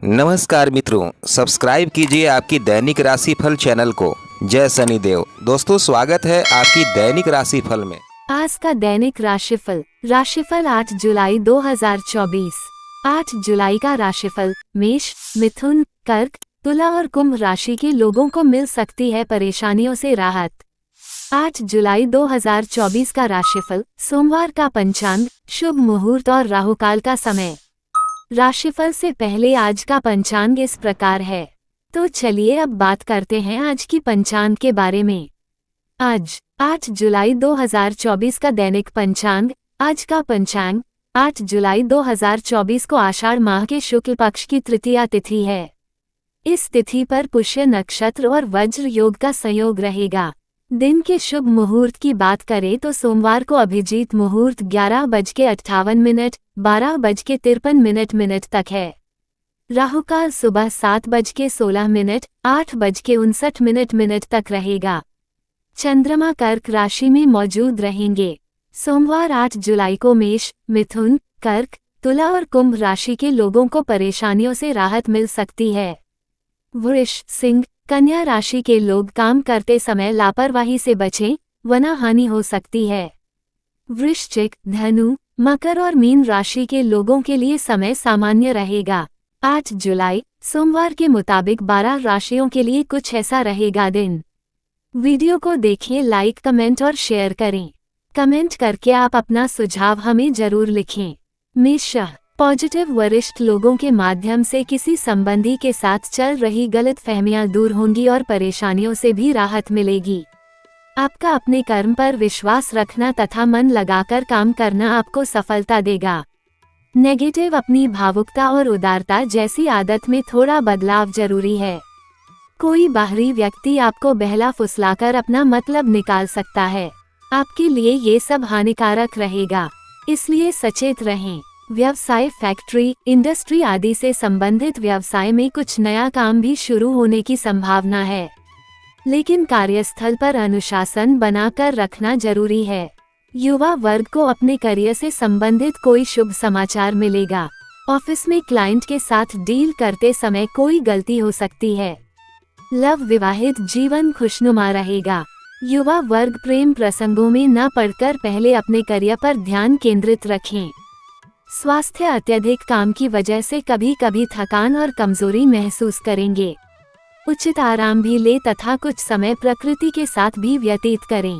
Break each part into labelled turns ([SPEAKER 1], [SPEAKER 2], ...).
[SPEAKER 1] नमस्कार मित्रों, सब्सक्राइब कीजिए आपकी दैनिक राशिफल चैनल को। जय शनिदेव। दोस्तों, स्वागत है आपकी दैनिक राशिफल में।
[SPEAKER 2] आज का दैनिक राशिफल 8 जुलाई 2024। 8 जुलाई का राशिफल मेष, मिथुन, कर्क, तुला और कुंभ राशि के लोगों को मिल सकती है परेशानियों से राहत। 8 जुलाई 2024 का राशिफल सोमवार का पंचांग, शुभ मुहूर्त और राहुकाल का समय। राशिफल से पहले आज का पंचांग इस प्रकार है। तो चलिए अब बात करते हैं आज की पंचांग के बारे में। आज 8 जुलाई 2024 का दैनिक पंचांग। आज का पंचांग 8 जुलाई 2024 को आषाढ़ माह के शुक्ल पक्ष की तृतीया तिथि है। इस तिथि पर पुष्य नक्षत्र और वज्र योग का संयोग रहेगा। दिन के शुभ मुहूर्त की बात करें तो सोमवार को अभिजीत मुहूर्त 11:58, 12:53 तक है। राहुकाल सुबह 7:16, 8:59 तक रहेगा। चंद्रमा कर्क राशि में मौजूद रहेंगे। सोमवार 8 जुलाई को मेष, मिथुन, कर्क, तुला और कुंभ राशि के लोगों को परेशानियों से राहत मिल सकती है। वृष, सिंह, कन्या राशि के लोग काम करते समय लापरवाही से बचें, वरना हानि हो सकती है। वृश्चिक, धनु, मकर और मीन राशि के लोगों के लिए समय सामान्य रहेगा। 8 जुलाई सोमवार के मुताबिक 12 राशियों के लिए कुछ ऐसा रहेगा दिन। वीडियो को देखें, लाइक, कमेंट और शेयर करें। कमेंट करके आप अपना सुझाव हमें जरूर लिखें। मेष, पॉजिटिव, वरिष्ठ लोगों के माध्यम से किसी संबंधी के साथ चल रही गलतफहमियां दूर होंगी और परेशानियों से भी राहत मिलेगी। आपका अपने कर्म पर विश्वास रखना तथा मन लगाकर काम करना आपको सफलता देगा। नेगेटिव, अपनी भावुकता और उदारता जैसी आदत में थोड़ा बदलाव जरूरी है। कोई बाहरी व्यक्ति आपको बहला फुसलाकर अपना मतलब निकाल सकता है। आपके लिए ये सब हानिकारक रहेगा, इसलिए सचेत रहें। व्यवसाय, फैक्ट्री, इंडस्ट्री आदि से संबंधित व्यवसाय में कुछ नया काम भी शुरू होने की संभावना है, लेकिन कार्यस्थल पर अनुशासन बनाकर रखना जरूरी है। युवा वर्ग को अपने करियर से संबंधित कोई शुभ समाचार मिलेगा। ऑफिस में क्लाइंट के साथ डील करते समय कोई गलती हो सकती है। लव, विवाहित जीवन खुशनुमा रहेगा। युवा वर्ग प्रेम प्रसंगों में न पड़कर पहले अपने करियर पर ध्यान केंद्रित रखें। स्वास्थ्य, अत्यधिक काम की वजह से कभी कभी थकान और कमजोरी महसूस करेंगे। उचित आराम भी ले तथा कुछ समय प्रकृति के साथ भी व्यतीत करें।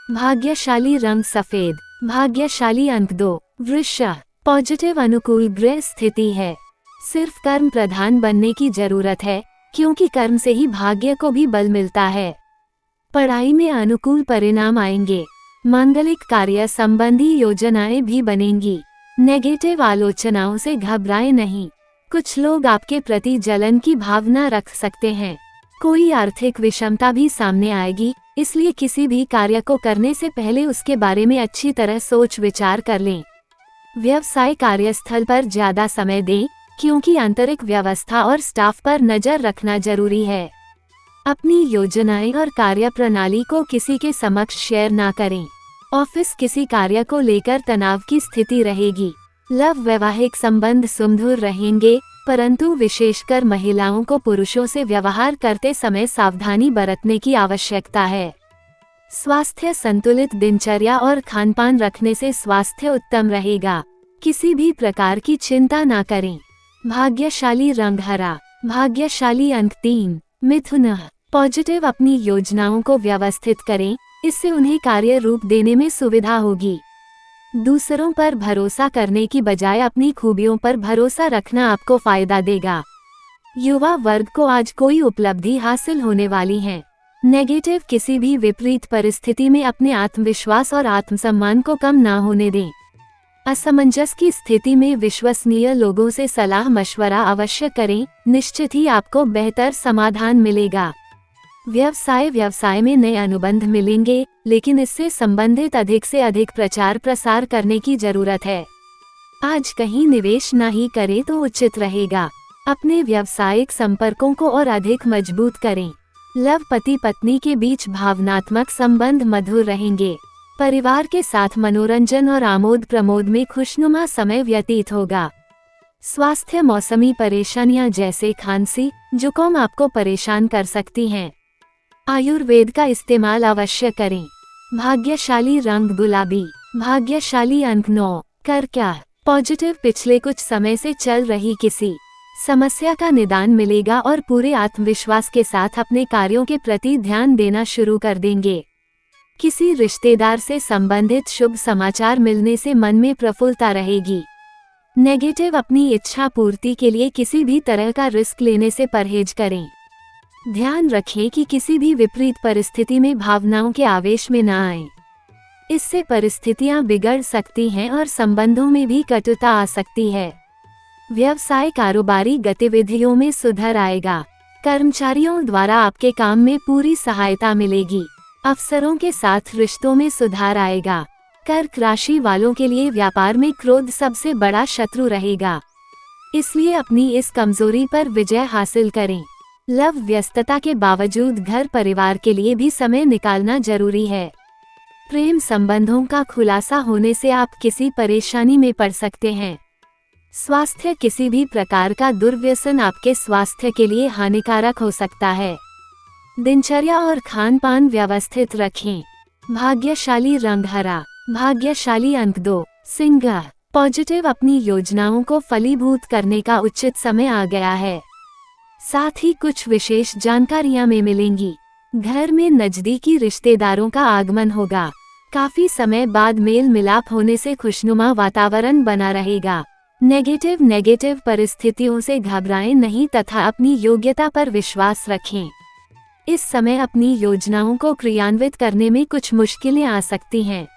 [SPEAKER 2] भाग्यशाली रंग सफेद, भाग्यशाली अंक 2। वृष, पॉजिटिव, अनुकूल ग्रह स्थिति है। सिर्फ कर्म प्रधान बनने की जरूरत है, क्योंकि कर्म से ही भाग्य को भी बल मिलता है। पढ़ाई में अनुकूल परिणाम आएंगे। मांगलिक कार्य संबंधी योजनाएं भी बनेंगी। नेगेटिव आलोचनाओं से घबराएं नहीं। कुछ लोग आपके प्रति जलन की भावना रख सकते हैं। कोई आर्थिक विषमता भी सामने आएगी, इसलिए किसी भी कार्य को करने से पहले उसके बारे में अच्छी तरह सोच विचार कर लें। व्यवसाय, कार्यस्थल पर ज्यादा समय दें, क्योंकि आंतरिक व्यवस्था और स्टाफ पर नजर रखना जरूरी है। अपनी योजनाएं और कार्य प्रणाली को किसी के समक्ष शेयर ना करें। ऑफिस, किसी कार्य को लेकर तनाव की स्थिति रहेगी। लव, वैवाहिक संबंध सुमधुर रहेंगे, परंतु विशेषकर महिलाओं को पुरुषों से व्यवहार करते समय सावधानी बरतने की आवश्यकता है। स्वास्थ्य, संतुलित दिनचर्या और खानपान रखने से स्वास्थ्य उत्तम रहेगा। किसी भी प्रकार की चिंता ना करें। भाग्यशाली रंग हरा, भाग्यशाली अंक 3। मिथुन, पॉजिटिव, अपनी योजनाओं को व्यवस्थित करें, इससे उन्हें कार्य रूप देने में सुविधा होगी। दूसरों पर भरोसा करने की बजाय अपनी खूबियों पर भरोसा रखना आपको फायदा देगा। युवा वर्ग को आज कोई उपलब्धि हासिल होने वाली है। नेगेटिव, किसी भी विपरीत परिस्थिति में अपने आत्मविश्वास और आत्मसम्मान को कम ना होने दें। असमंजस की स्थिति में विश्वसनीय लोगों से सलाह मशवरा अवश्य करें, निश्चित ही आपको बेहतर समाधान मिलेगा। व्यवसाय में नए अनुबंध मिलेंगे, लेकिन इससे संबंधित अधिक से अधिक प्रचार प्रसार करने की जरूरत है। आज कहीं निवेश ना ही करें तो उचित रहेगा। अपने व्यावसायिक संपर्कों को और अधिक मजबूत करें। लव, पति पत्नी के बीच भावनात्मक संबंध मधुर रहेंगे। परिवार के साथ मनोरंजन और आमोद प्रमोद में खुशनुमा समय व्यतीत होगा। स्वास्थ्य मौसमी परेशानियां जैसे खांसी, जुकाम आपको परेशान कर सकती हैं। आयुर्वेद का इस्तेमाल अवश्य करें। भाग्यशाली रंग गुलाबी। भाग्यशाली अंक 9। कर क्या पॉजिटिव पिछले कुछ समय से चल रही किसी समस्या का निदान मिलेगा और पूरे आत्मविश्वास के साथ अपने कार्यों के प्रति ध्यान देना शुरू कर देंगे। किसी रिश्तेदार से संबंधित शुभ समाचार मिलने से मन में प्रफुल्लता रहेगी। नेगेटिव अपनी इच्छा पूर्ति के लिए किसी भी तरह का रिस्क लेने से परहेज करें। ध्यान रखें कि किसी भी विपरीत परिस्थिति में भावनाओं के आवेश में न आएं। इससे परिस्थितियां बिगड़ सकती हैं और संबंधों में भी कटुता आ सकती है। व्यवसाय कारोबारी गतिविधियों में सुधार आएगा। कर्मचारियों द्वारा आपके काम में पूरी सहायता मिलेगी। अफसरों के साथ रिश्तों में सुधार आएगा। कर्क राशि वालों के लिए व्यापार में क्रोध सबसे बड़ा शत्रु रहेगा, इसलिए अपनी इस कमजोरी पर विजय हासिल करें। लव व्यस्तता के बावजूद घर परिवार के लिए भी समय निकालना जरूरी है। प्रेम संबंधों का खुलासा होने से आप किसी परेशानी में पड़ सकते हैं। स्वास्थ्य किसी भी प्रकार का दुर्व्यसन आपके स्वास्थ्य के लिए हानिकारक हो सकता है। दिनचर्या और खान पान व्यवस्थित रखें। भाग्यशाली रंग हरा। भाग्यशाली अंक 2। सिंह। पॉजिटिव अपनी योजनाओं को फलीभूत करने का उचित समय आ गया है। साथ ही कुछ विशेष जानकारियां में मिलेंगी। घर में नजदीकी रिश्तेदारों का आगमन होगा। काफी समय बाद मेल मिलाप होने से खुशनुमा वातावरण बना रहेगा। नेगेटिव परिस्थितियों से घबराएं नहीं तथा अपनी योग्यता पर विश्वास रखें। इस समय अपनी योजनाओं को क्रियान्वित करने में कुछ मुश्किलें आ सकती हैं।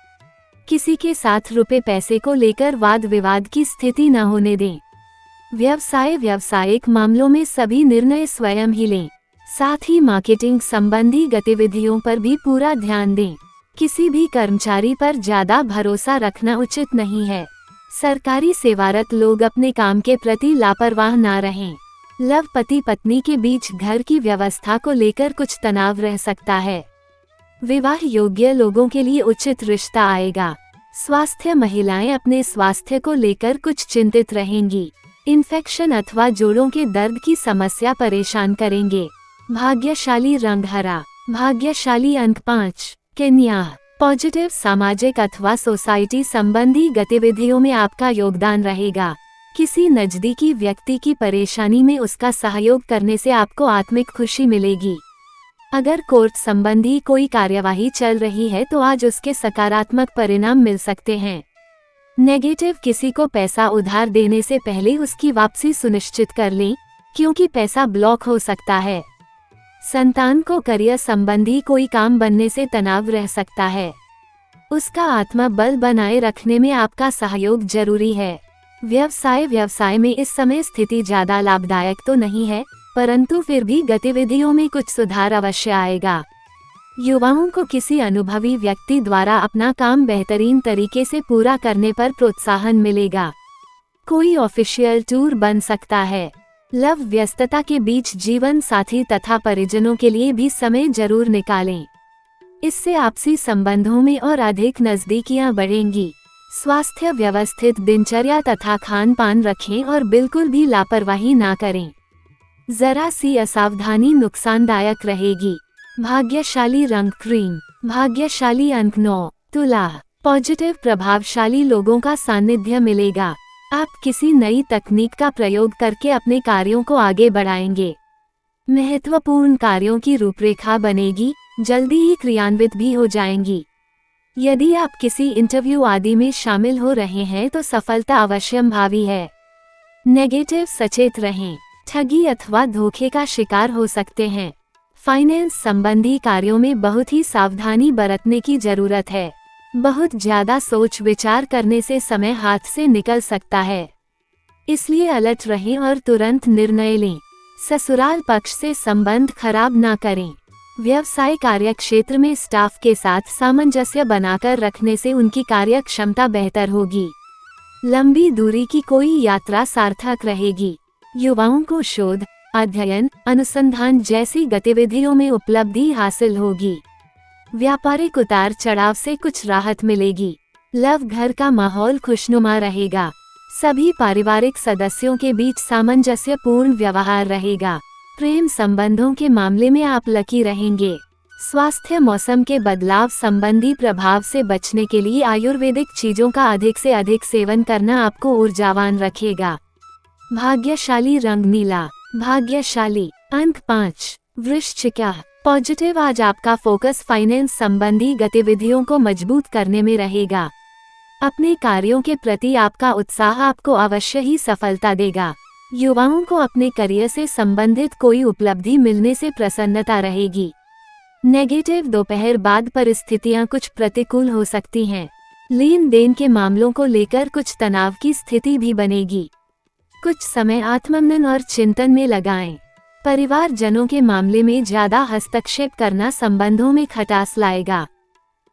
[SPEAKER 2] किसी के साथ रुपए पैसे को लेकर वाद विवाद की स्थिति न होने दें। व्यावसायिक मामलों में सभी निर्णय स्वयं ही लें। साथ ही मार्केटिंग संबंधी गतिविधियों पर भी पूरा ध्यान दें। किसी भी कर्मचारी पर ज्यादा भरोसा रखना उचित नहीं है। सरकारी सेवारत लोग अपने काम के प्रति लापरवाह न रहें। लव पति पत्नी के बीच घर की व्यवस्था को लेकर कुछ तनाव रह सकता है। विवाह योग्य लोगों के लिए उचित रिश्ता आएगा। स्वास्थ्य महिलाएं अपने स्वास्थ्य को लेकर कुछ चिंतित रहेंगी। इन्फेक्शन अथवा जोड़ों के दर्द की समस्या परेशान करेंगे। भाग्यशाली रंग हरा। भाग्यशाली अंक 5। कन्या। पॉजिटिव सामाजिक अथवा सोसाइटी संबंधी गतिविधियों में आपका योगदान रहेगा। किसी नजदीकी व्यक्ति की परेशानी में उसका सहयोग करने से आपको आत्मिक खुशी मिलेगी। अगर कोर्ट संबंधी कोई कार्यवाही चल रही है तो आज उसके सकारात्मक परिणाम मिल सकते हैं। नेगेटिव किसी को पैसा उधार देने से पहले उसकी वापसी सुनिश्चित कर लें, क्योंकि पैसा ब्लॉक हो सकता है। संतान को करियर संबंधी कोई काम बनने से तनाव रह सकता है। उसका आत्मबल बनाए रखने में आपका सहयोग जरूरी है। व्यवसाय में इस समय स्थिति ज्यादा लाभदायक तो नहीं है, परंतु फिर भी गतिविधियों में कुछ सुधार अवश्य आएगा। युवाओं को किसी अनुभवी व्यक्ति द्वारा अपना काम बेहतरीन तरीके से पूरा करने पर प्रोत्साहन मिलेगा। कोई ऑफिशियल टूर बन सकता है। लव व्यस्तता के बीच जीवन साथी तथा परिजनों के लिए भी समय जरूर निकालें। इससे आपसी संबंधों में और अधिक नजदीकियां बढ़ेंगी। स्वास्थ्य व्यवस्थित दिनचर्या तथा खान पान रखें और बिल्कुल भी लापरवाही ना करें। जरा सी असावधानी नुकसानदायक रहेगी। भाग्यशाली रंग क्रीम। भाग्यशाली अंक 9। तुला। पॉजिटिव प्रभावशाली लोगों का सानिध्य मिलेगा। आप किसी नई तकनीक का प्रयोग करके अपने कार्यों को आगे बढ़ाएंगे। महत्वपूर्ण कार्यों की रूपरेखा बनेगी, जल्दी ही क्रियान्वित भी हो जाएंगी। यदि आप किसी इंटरव्यू आदि में शामिल हो रहे हैं तो सफलता अवश्यंभावी है। नेगेटिव सचेत रहें, ठगी अथवा धोखे का शिकार हो सकते हैं। फाइनेंस संबंधी कार्यों में बहुत ही सावधानी बरतने की जरूरत है। बहुत ज्यादा सोच विचार करने से समय हाथ से निकल सकता है, इसलिए अलर्ट रहें और तुरंत निर्णय लें। ससुराल पक्ष से संबंध खराब ना करें। व्यवसाय कार्य क्षेत्र में स्टाफ के साथ सामंजस्य बनाकर रखने से उनकी कार्य क्षमता बेहतर होगी। लंबी दूरी की कोई यात्रा सार्थक रहेगी। युवाओं को शोध, अध्ययन, अनुसंधान जैसी गतिविधियों में उपलब्धि हासिल होगी। व्यापारिक उतार चढ़ाव से कुछ राहत मिलेगी। लव घर का माहौल खुशनुमा रहेगा। सभी पारिवारिक सदस्यों के बीच सामंजस्यपूर्ण व्यवहार रहेगा। प्रेम संबंधों के मामले में आप लकी रहेंगे। स्वास्थ्य मौसम के बदलाव संबंधी प्रभाव से बचने के लिए आयुर्वेदिक चीजों का अधिक से अधिक सेवन करना आपको ऊर्जावान रखेगा। भाग्यशाली रंग नीला। भाग्यशाली अंक 5। वृश्चिक। पॉजिटिव, आज आपका फोकस फाइनेंस संबंधी गतिविधियों को मजबूत करने में रहेगा। अपने कार्यों के प्रति आपका उत्साह आपको अवश्य ही सफलता देगा। युवाओं को अपने करियर से संबंधित कोई उपलब्धि मिलने से प्रसन्नता रहेगी। नेगेटिव, दोपहर बाद परिस्थितियां कुछ प्रतिकूल हो सकती हैं। लेन देन के मामलों को लेकर कुछ तनाव की स्थिति भी बनेगी। कुछ समय आत्ममनन और चिंतन में लगाएं। परिवारजनों के मामले में ज्यादा हस्तक्षेप करना संबंधों में खटास लाएगा।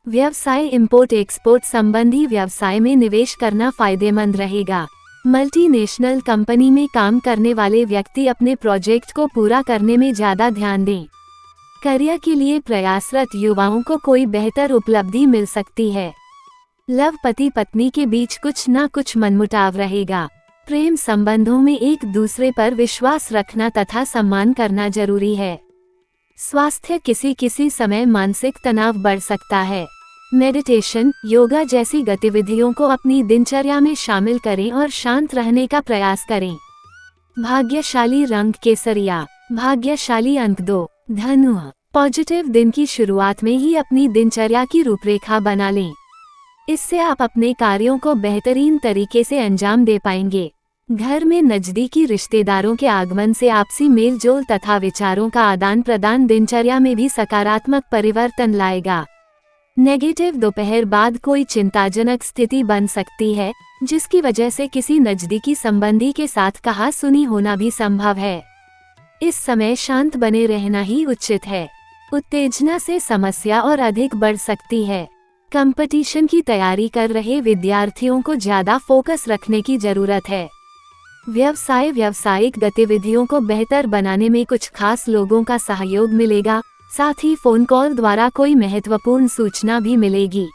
[SPEAKER 2] व्यवसाय, इंपोर्ट एक्सपोर्ट संबंधी व्यवसाय में निवेश करना फायदेमंद रहेगा। मल्टीनेशनल कंपनी में काम करने वाले व्यक्ति अपने प्रोजेक्ट को पूरा करने में ज्यादा ध्यान दें। करियर के लिए प्रयासरत युवाओं को कोई बेहतर उपलब्धि मिल सकती है। लव, पति पत्नी के बीच कुछ न कुछ मनमुटाव रहेगा। प्रेम संबंधों में एक दूसरे पर विश्वास रखना तथा सम्मान करना जरूरी है। स्वास्थ्य, किसी समय मानसिक तनाव बढ़ सकता है। मेडिटेशन, योगा जैसी गतिविधियों को अपनी दिनचर्या में शामिल करें और शांत रहने का प्रयास करें। भाग्यशाली रंग केसरिया। भाग्यशाली अंक 2। धनु। पॉजिटिव, दिन की शुरुआत में ही अपनी दिनचर्या की रूपरेखा बना लें। इससे आप अपने कार्यों को बेहतरीन तरीके से अंजाम दे पाएंगे। घर में नजदीकी रिश्तेदारों के आगमन से आपसी मेलजोल तथा विचारों का आदान प्रदान दिनचर्या में भी सकारात्मक परिवर्तन लाएगा। नेगेटिव, दोपहर बाद कोई चिंताजनक स्थिति बन सकती है, जिसकी वजह से किसी नजदीकी संबंधी के साथ कहा-सुनी होना भी संभव है। इस समय शांत बने रहना ही उचित है। उत्तेजना से समस्या और अधिक बढ़ सकती है। कंपटीशन की तैयारी कर रहे विद्यार्थियों को ज्यादा फोकस रखने की जरूरत है। व्यवसाय, व्यावसायिक गतिविधियों को बेहतर बनाने में कुछ खास लोगों का सहयोग मिलेगा। साथ ही फोन कॉल द्वारा कोई महत्वपूर्ण सूचना भी मिलेगी।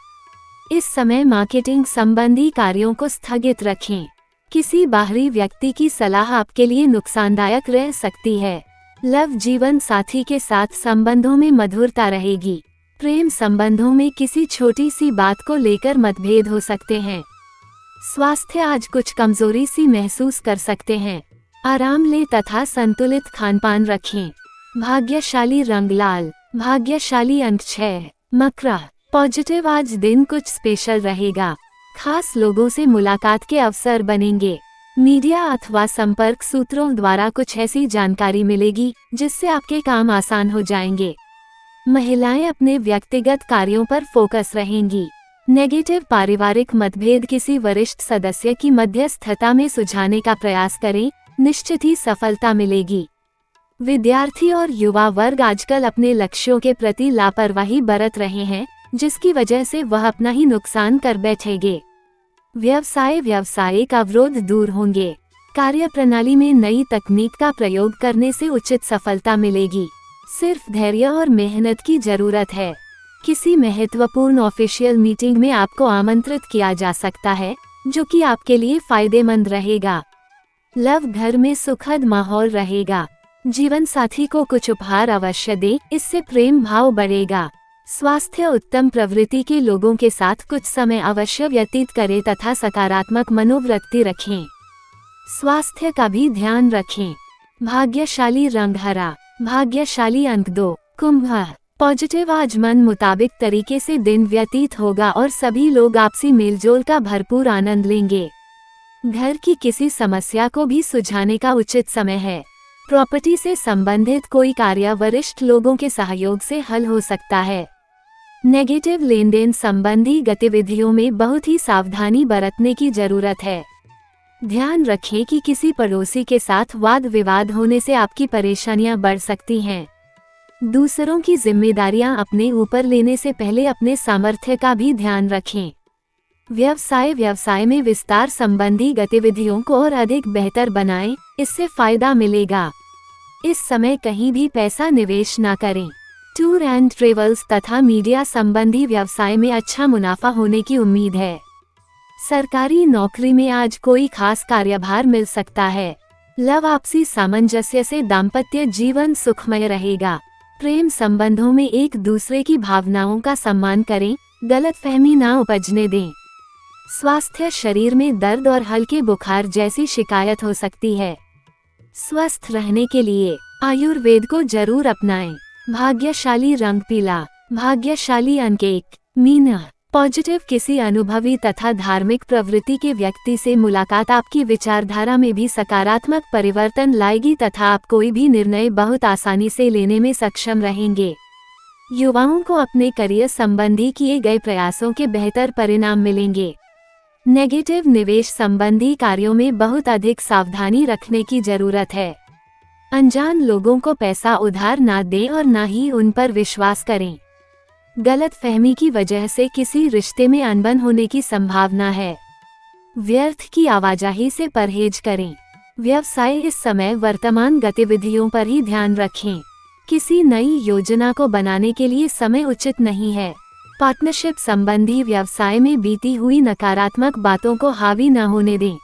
[SPEAKER 2] इस समय मार्केटिंग संबंधी कार्यों को स्थगित रखें। किसी बाहरी व्यक्ति की सलाह आपके लिए नुकसानदायक रह सकती है। लव, जीवन साथी के साथ संबंधों में मधुरता रहेगी। प्रेम संबंधों में किसी छोटी सी बात को लेकर मतभेद हो सकते हैं। स्वास्थ्य, आज कुछ कमजोरी सी महसूस कर सकते हैं। आराम लें तथा संतुलित खानपान रखें। भाग्यशाली रंग लाल। भाग्यशाली अंक 6। मकर। पॉजिटिव, आज दिन कुछ स्पेशल रहेगा। खास लोगों से मुलाकात के अवसर बनेंगे। मीडिया अथवा संपर्क सूत्रों द्वारा कुछ ऐसी जानकारी मिलेगी जिससे आपके काम आसान हो जाएंगे। महिलाएं अपने व्यक्तिगत कार्यों पर फोकस रहेंगी। नेगेटिव, पारिवारिक मतभेद किसी वरिष्ठ सदस्य की मध्यस्थता में सुलझाने का प्रयास करें, निश्चित ही सफलता मिलेगी। विद्यार्थी और युवा वर्ग आजकल अपने लक्ष्यों के प्रति लापरवाही बरत रहे हैं, जिसकी वजह से वह अपना ही नुकसान कर बैठेंगे। व्यवसाय, व्यावसायिक अवरोध दूर होंगे। कार्य प्रणाली में नई तकनीक का प्रयोग करने से उचित सफलता मिलेगी। सिर्फ धैर्य और मेहनत की जरूरत है। किसी महत्वपूर्ण ऑफिशियल मीटिंग में आपको आमंत्रित किया जा सकता है, जो कि आपके लिए फायदेमंद रहेगा। लव, घर में सुखद माहौल रहेगा। जीवन साथी को कुछ उपहार अवश्य दें, इससे प्रेम भाव बढ़ेगा। स्वास्थ्य, उत्तम प्रवृत्ति के लोगों के साथ कुछ समय अवश्य व्यतीत करें तथा सकारात्मक मनोवृत्ति रखें। स्वास्थ्य का भी ध्यान रखें। भाग्यशाली रंग हरा। भाग्यशाली अंक 2। कुंभ। पॉजिटिव, आज मन मुताबिक तरीके से दिन व्यतीत होगा और सभी लोग आपसी मेलजोल का भरपूर आनंद लेंगे। घर की किसी समस्या को भी सुलझाने का उचित समय है। प्रॉपर्टी से संबंधित कोई कार्य वरिष्ठ लोगों के सहयोग से हल हो सकता है। नेगेटिव, लेन देन संबंधी गतिविधियों में बहुत ही सावधानी बरतने की जरूरत है। ध्यान रखें कि किसी पड़ोसी के साथ वाद विवाद होने से आपकी परेशानियां बढ़ सकती हैं। दूसरों की जिम्मेदारियां अपने ऊपर लेने से पहले अपने सामर्थ्य का भी ध्यान रखें। व्यवसाय में विस्तार संबंधी गतिविधियों को और अधिक बेहतर बनाएं, इससे फायदा मिलेगा। इस समय कहीं भी पैसा निवेश न करें। टूर एंड ट्रेवल्स तथा मीडिया संबंधी व्यवसाय में अच्छा मुनाफा होने की उम्मीद है। सरकारी नौकरी में आज कोई खास कार्यभार मिल सकता है। लव आपसी सामंजस्य से दाम्पत्य जीवन सुखमय रहेगा। प्रेम संबंधों में एक दूसरे की भावनाओं का सम्मान करें, गलतफहमी ना उपजने दें। स्वास्थ्य शरीर में दर्द और हल्के बुखार जैसी शिकायत हो सकती है। स्वस्थ रहने के लिए आयुर्वेद को जरूर अपनाएं। भाग्यशाली रंग पीला, भाग्यशाली अंक 1। मीन। पॉजिटिव किसी अनुभवी तथा धार्मिक प्रवृत्ति के व्यक्ति से मुलाकात आपकी विचारधारा में भी सकारात्मक परिवर्तन लाएगी तथा आप कोई भी निर्णय बहुत आसानी से लेने में सक्षम रहेंगे। युवाओं को अपने करियर संबंधी किए गए प्रयासों के बेहतर परिणाम मिलेंगे। नेगेटिव निवेश संबंधी कार्यों में बहुत अधिक सावधानी रखने की जरूरत है। अनजान लोगों को पैसा उधार ना दें और ना ही उन पर विश्वास करें। गलतफहमी की वजह से किसी रिश्ते में अनबन होने की संभावना है। व्यर्थ की आवाजाही से परहेज करें। व्यवसाय इस समय वर्तमान गतिविधियों पर ही ध्यान रखें। किसी नई योजना को बनाने के लिए समय उचित नहीं है। पार्टनरशिप संबंधी व्यवसाय में बीती हुई नकारात्मक बातों को हावी न होने दें।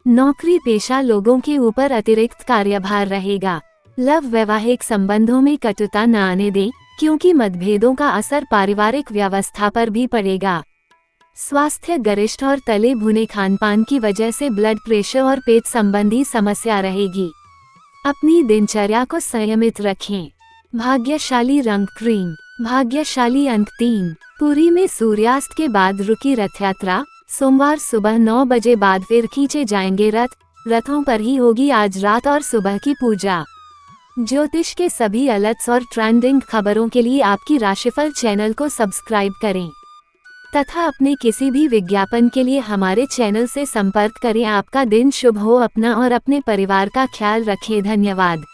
[SPEAKER 2] नौकरी पेशा लोगों के ऊपर अतिरिक्त कार्यभार रहेगा। लव वैवाहिक संबंधों में कटुता न आने दें, क्योंकि मतभेदों का असर पारिवारिक व्यवस्था पर भी पड़ेगा। स्वास्थ्य गरिष्ठ और तले भुने खानपान की वजह से ब्लड प्रेशर और पेट संबंधी समस्या रहेगी। अपनी दिनचर्या को संयमित रखें। भाग्यशाली रंग क्रीम, भाग्यशाली अंक 3। पुरी में सूर्यास्त के बाद रुकी रथ यात्रा। सोमवार सुबह 9 बजे बाद फिर खींचे जाएंगे रथ। रथों पर ही होगी आज रात और सुबह की पूजा। ज्योतिष के सभी अलर्ट्स और ट्रेंडिंग खबरों के लिए आपकी राशिफल चैनल को सब्सक्राइब करें तथा अपने किसी भी विज्ञापन के लिए हमारे चैनल से संपर्क करें। आपका दिन शुभ हो। अपना और अपने परिवार का ख्याल रखें। धन्यवाद।